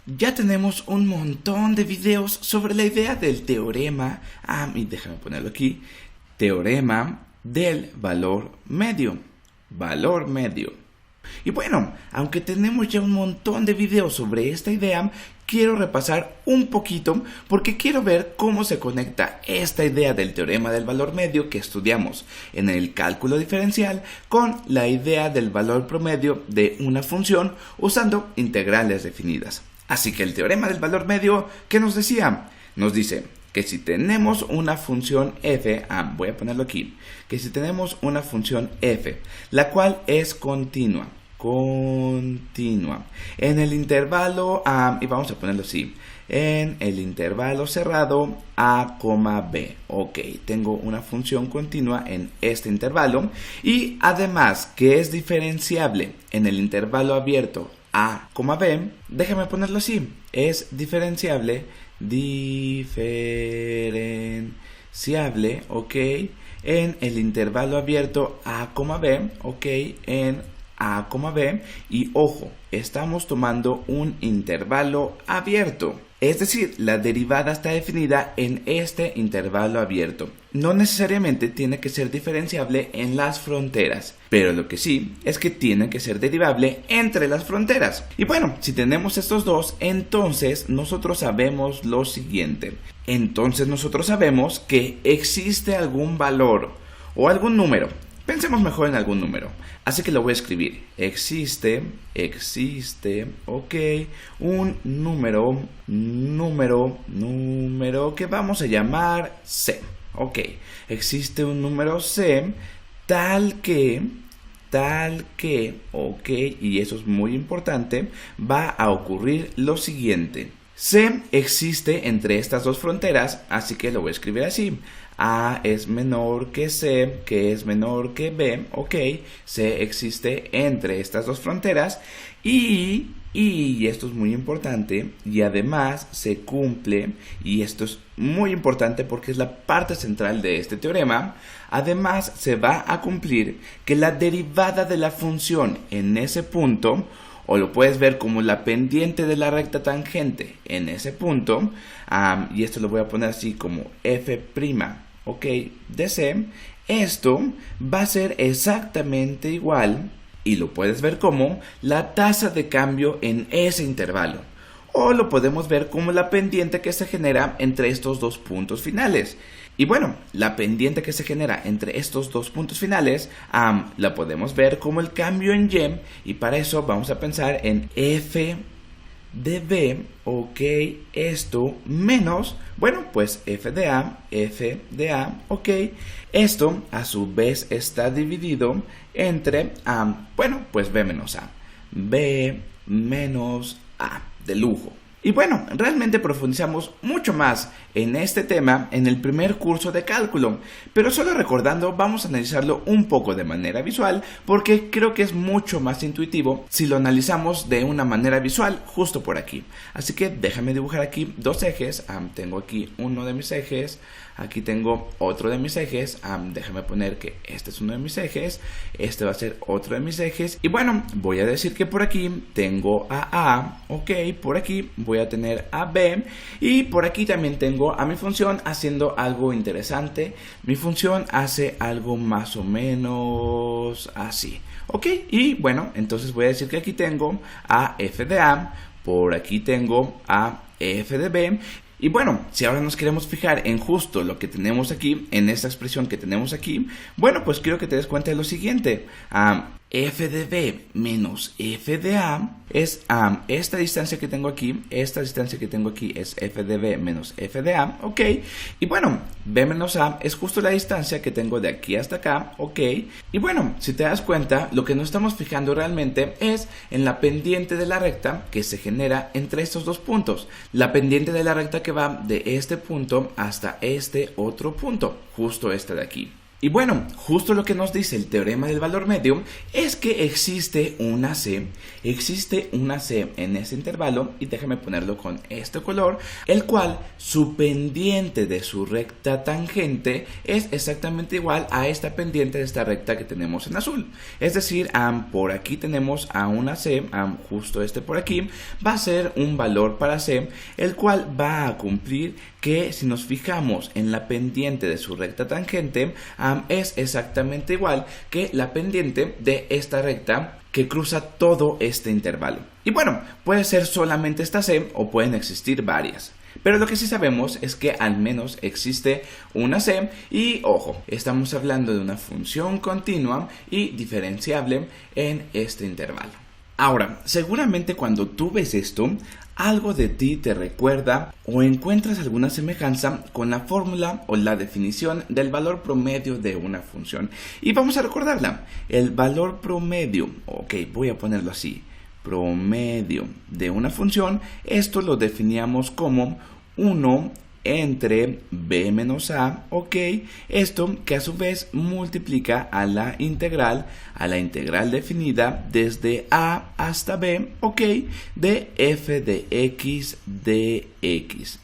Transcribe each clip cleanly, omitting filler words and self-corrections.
ya tenemos un montón de videos sobre la idea del teorema, y déjame ponerlo aquí, teorema del valor medio. Valor medio. Y bueno, aunque tenemos ya un montón de videos sobre esta idea, quiero repasar un poquito porque quiero ver cómo se conecta esta idea del teorema del valor medio que estudiamos en el cálculo diferencial con la idea del valor promedio de una función usando integrales definidas. Así que el teorema del valor medio, ¿qué nos decía? Nos dice que si tenemos una función f, voy a ponerlo aquí, que si tenemos una función f, la cual es continua, en el intervalo, y vamos a ponerlo así, en el intervalo cerrado a, b. Ok, tengo una función continua en este intervalo y además que es diferenciable en el intervalo abierto a, b, déjame ponerlo así, es diferenciable, ok, en el intervalo abierto a, b, ok, en a, b, y ojo, estamos tomando un intervalo abierto. Es decir, la derivada está definida en este intervalo abierto. No necesariamente tiene que ser diferenciable en las fronteras, pero lo que sí es que tiene que ser derivable entre las fronteras. Y bueno, si tenemos estos dos, entonces nosotros sabemos lo siguiente. Entonces nosotros sabemos que existe algún valor o algún número. Pensemos mejor en algún número. Así que lo voy a escribir. Existe, ok, un número que vamos a llamar C. Ok, existe un número C tal que, ok, y eso es muy importante, va a ocurrir lo siguiente. C existe entre estas dos fronteras, así que lo voy a escribir así. A es menor que C, que es menor que B, ok, C existe entre estas dos fronteras y esto es muy importante, y además se cumple, y esto es muy importante porque es la parte central de este teorema, además se va a cumplir que la derivada de la función en ese punto, o lo puedes ver como la pendiente de la recta tangente en ese punto, y esto lo voy a poner así como f', ok, de C, esto va a ser exactamente igual, y lo puedes ver como la tasa de cambio en ese intervalo, o lo podemos ver como la pendiente que se genera entre estos dos puntos finales. Y bueno, la pendiente que se genera entre estos dos puntos finales la podemos ver como el cambio en y, y para eso vamos a pensar en f de b, ok, esto menos, bueno, pues f de a, ok, esto a su vez está dividido entre, bueno, pues b menos a, de lujo. Y bueno, realmente profundizamos mucho más en este tema en el primer curso de cálculo, pero solo recordando vamos a analizarlo un poco de manera visual porque creo que es mucho más intuitivo si lo analizamos de una manera visual justo por aquí. Así que déjame dibujar aquí dos ejes, tengo aquí uno de mis ejes, aquí tengo otro de mis ejes, déjame poner que este es uno de mis ejes, este va a ser otro de mis ejes, y bueno, voy a decir que por aquí tengo a A, ok, por aquí voy a tener a B, y por aquí también tengo a mi función haciendo algo interesante. Mi función hace algo más o menos así, ok, y bueno, entonces voy a decir que aquí tengo a f de A, por aquí tengo a f de B. Y bueno, si ahora nos queremos fijar en justo lo que tenemos aquí, en esta expresión que tenemos aquí, bueno, pues quiero que te des cuenta de lo siguiente. F de B menos F de A es esta distancia que tengo aquí, es F de B menos F de A, ok, y bueno, B menos A es justo la distancia que tengo de aquí hasta acá, ok, y bueno, si te das cuenta, lo que nos estamos fijando realmente es en la pendiente de la recta que se genera entre estos dos puntos, la pendiente de la recta que va de este punto hasta este otro punto, justo este de aquí. Y bueno, justo lo que nos dice el teorema del valor medio es que existe una C en ese intervalo, y déjame ponerlo con este color, el cual su pendiente de su recta tangente es exactamente igual a esta pendiente de esta recta que tenemos en azul. Es decir, por aquí tenemos a una C, justo este por aquí, va a ser un valor para C, el cual va a cumplir que si nos fijamos en la pendiente de su recta tangente, es exactamente igual que la pendiente de esta recta que cruza todo este intervalo. Y bueno, puede ser solamente esta C o pueden existir varias. Pero lo que sí sabemos es que al menos existe una C y, ojo, estamos hablando de una función continua y diferenciable en este intervalo. Ahora, seguramente cuando tú ves esto, algo de ti te recuerda o encuentras alguna semejanza con la fórmula o la definición del valor promedio de una función. Y vamos a recordarla. El valor promedio, ok, voy a ponerlo así, promedio de una función, esto lo definíamos como 1 entre b menos a, ok, esto que a su vez multiplica a la integral definida desde a hasta b, ok, de f de x dx.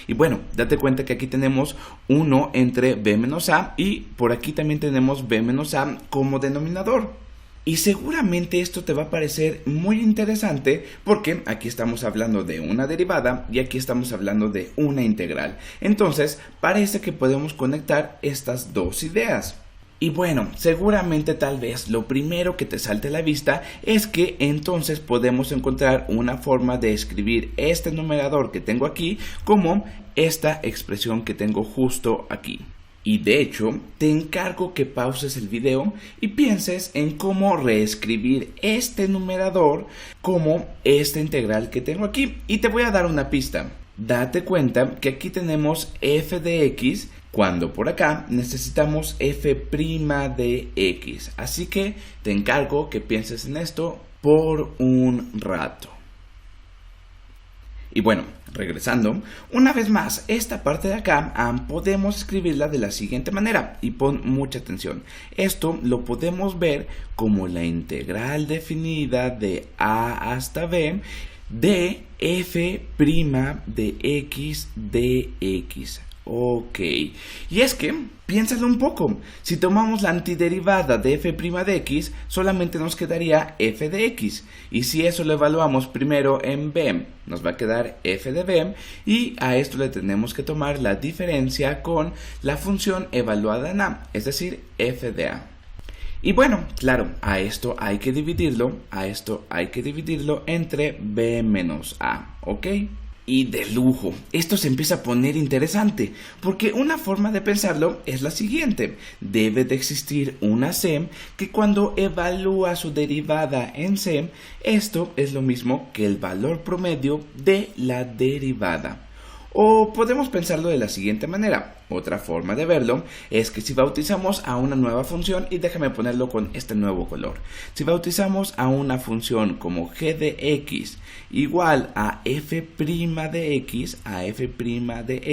Y bueno, date cuenta que aquí tenemos 1 entre b menos a y por aquí también tenemos b menos a como denominador. Y seguramente esto te va a parecer muy interesante porque aquí estamos hablando de una derivada y aquí estamos hablando de una integral. Entonces parece que podemos conectar estas dos ideas. Y bueno, seguramente tal vez lo primero que te salte a la vista es que entonces podemos encontrar una forma de escribir este numerador que tengo aquí como esta expresión que tengo justo aquí. Y de hecho, te encargo que pauses el video y pienses en cómo reescribir este numerador como esta integral que tengo aquí. Y te voy a dar una pista. Date cuenta que aquí tenemos f de x, cuando por acá necesitamos f' de x. Así que te encargo que pienses en esto por un rato. Y bueno, regresando, una vez más, esta parte de acá podemos escribirla de la siguiente manera y pon mucha atención. Esto lo podemos ver como la integral definida de a hasta b de f' de x dx. Ok, y es que, piénsalo un poco, si tomamos la antiderivada de f' de x, solamente nos quedaría f de x, y si eso lo evaluamos primero en b, nos va a quedar f de b, y a esto le tenemos que tomar la diferencia con la función evaluada en a, es decir, f de a. Y bueno, claro, a esto hay que dividirlo entre b menos a, ¿ok? Y de lujo, esto se empieza a poner interesante, porque una forma de pensarlo es la siguiente. Debe de existir una C que cuando evalúa su derivada en C, esto es lo mismo que el valor promedio de la derivada. O podemos pensarlo de la siguiente manera. Otra forma de verlo es que si bautizamos a una nueva función, y déjame ponerlo con este nuevo color. Si bautizamos a una función como g de x igual a f' de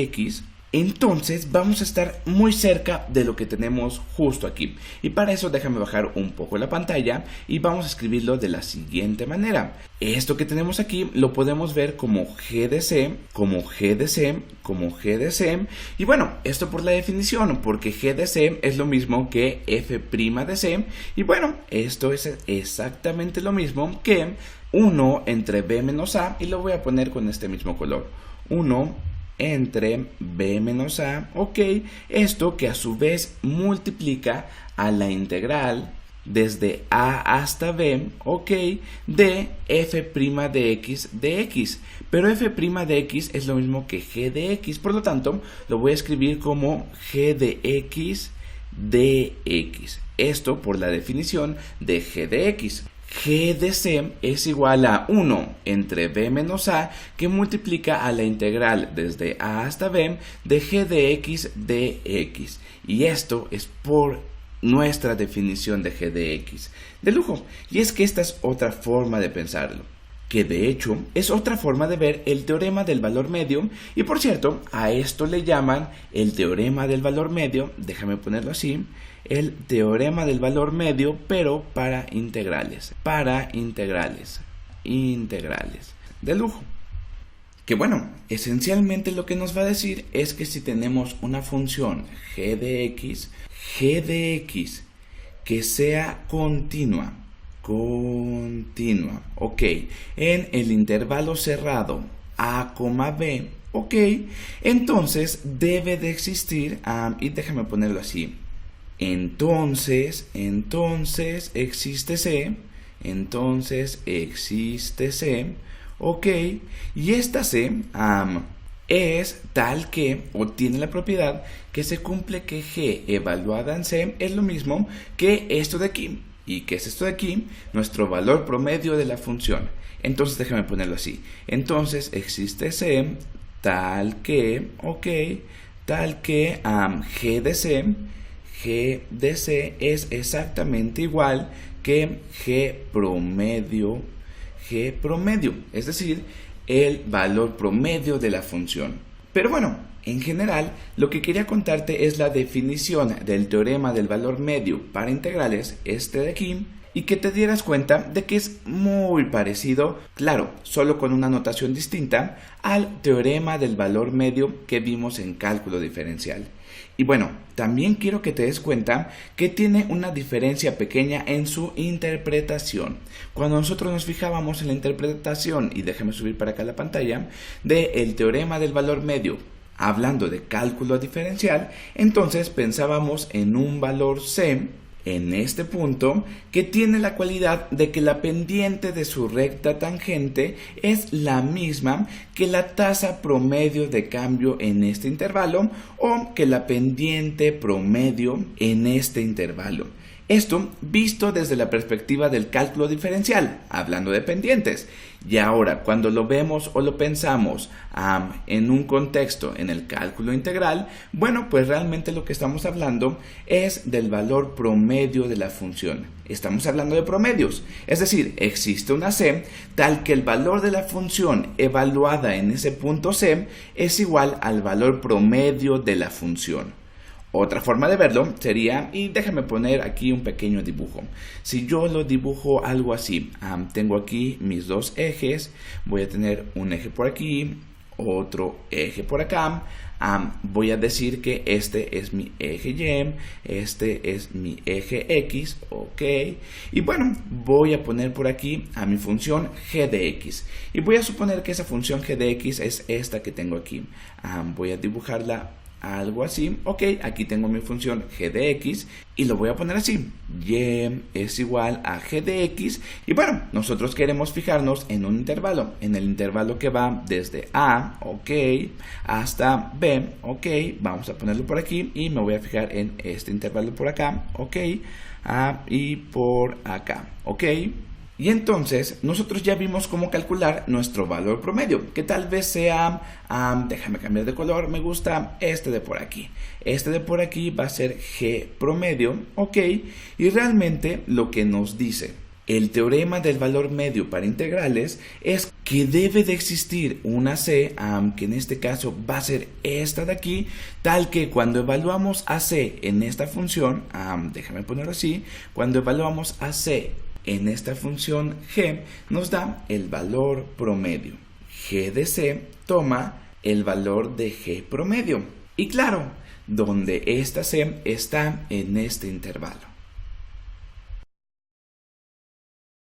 x, entonces vamos a estar muy cerca de lo que tenemos justo aquí. Y para eso déjame bajar un poco la pantalla y vamos a escribirlo de la siguiente manera. Esto que tenemos aquí lo podemos ver como g de c, como g de c, como g de c. Y bueno, esto por la definición, porque g de c es lo mismo que f' de c. Y bueno, esto es exactamente lo mismo que 1 entre b menos a, y lo voy a poner con este mismo color. 1 entre b menos a, ok, esto que a su vez multiplica a la integral desde a hasta b, ok, de f' de x de x, pero f' de x es lo mismo que g de x, por lo tanto lo voy a escribir como g de x dx, esto por la definición de g de x. G de c es igual a 1 entre b menos a, que multiplica a la integral desde a hasta b de g de x dx. Y esto es por nuestra definición de g de x. De lujo. Y es que esta es otra forma de pensarlo. que de hecho es otra forma de ver el teorema del valor medio, y por cierto, a esto le llaman el teorema del valor medio, déjame ponerlo así, el teorema del valor medio, pero para integrales, de lujo. Que bueno, esencialmente lo que nos va a decir es que si tenemos una función g de x que sea continua, ok, en el intervalo cerrado a, b, ok, entonces debe de existir, y déjame ponerlo así, entonces existe C, ok, y esta C es tal que, o tiene la propiedad que se cumple que G evaluada en C es lo mismo que esto de aquí. ¿Y qué es esto de aquí? Nuestro valor promedio de la función. Entonces déjame ponerlo así. Entonces existe C tal que, ok, tal que G de C es exactamente igual que G promedio, es decir, el valor promedio de la función. Pero bueno, en general, lo que quería contarte es la definición del teorema del valor medio para integrales, este de aquí, y que te dieras cuenta de que es muy parecido, claro, solo con una notación distinta, al teorema del valor medio que vimos en cálculo diferencial. Y bueno, también quiero que te des cuenta que tiene una diferencia pequeña en su interpretación. Cuando nosotros nos fijábamos en la interpretación, y déjame subir para acá la pantalla, del teorema del valor medio, hablando de cálculo diferencial, entonces pensábamos en un valor C, en este punto, que tiene la cualidad de que la pendiente de su recta tangente es la misma que la tasa promedio de cambio en este intervalo o que la pendiente promedio en este intervalo. Esto visto desde la perspectiva del cálculo diferencial, hablando de pendientes. Y ahora, cuando lo vemos o lo pensamos en un contexto en el cálculo integral, bueno, pues realmente lo que estamos hablando es del valor promedio de la función. Estamos hablando de promedios, es decir, existe una C tal que el valor de la función evaluada en ese punto C es igual al valor promedio de la función. Otra forma de verlo sería, y déjame poner aquí un pequeño dibujo. Si yo lo dibujo algo así, tengo aquí mis dos ejes, voy a tener un eje por aquí, otro eje por acá, voy a decir que este es mi eje Y, este es mi eje X, ok, y bueno, voy a poner por aquí a mi función g de x, y voy a suponer que esa función g de x es esta que tengo aquí. Voy a dibujarla algo así, ok, aquí tengo mi función g de x y lo voy a poner así, y es igual a g de x, y bueno, nosotros queremos fijarnos en un intervalo, en el intervalo que va desde a, ok, hasta b, ok, vamos a ponerlo por aquí y me voy a fijar en este intervalo por acá, ok, y por acá, ok. Y entonces nosotros ya vimos cómo calcular nuestro valor promedio, que tal vez sea, déjame cambiar de color, me gusta este de por aquí. Este de por aquí va a ser G promedio, ok, y realmente lo que nos dice el teorema del valor medio para integrales es que debe de existir una C, que en este caso va a ser esta de aquí, tal que cuando evaluamos a C en esta función, déjame ponerlo así, cuando evaluamos a C en esta función g, nos da el valor promedio. G de C toma el valor de G promedio. Y claro, donde esta C está en este intervalo.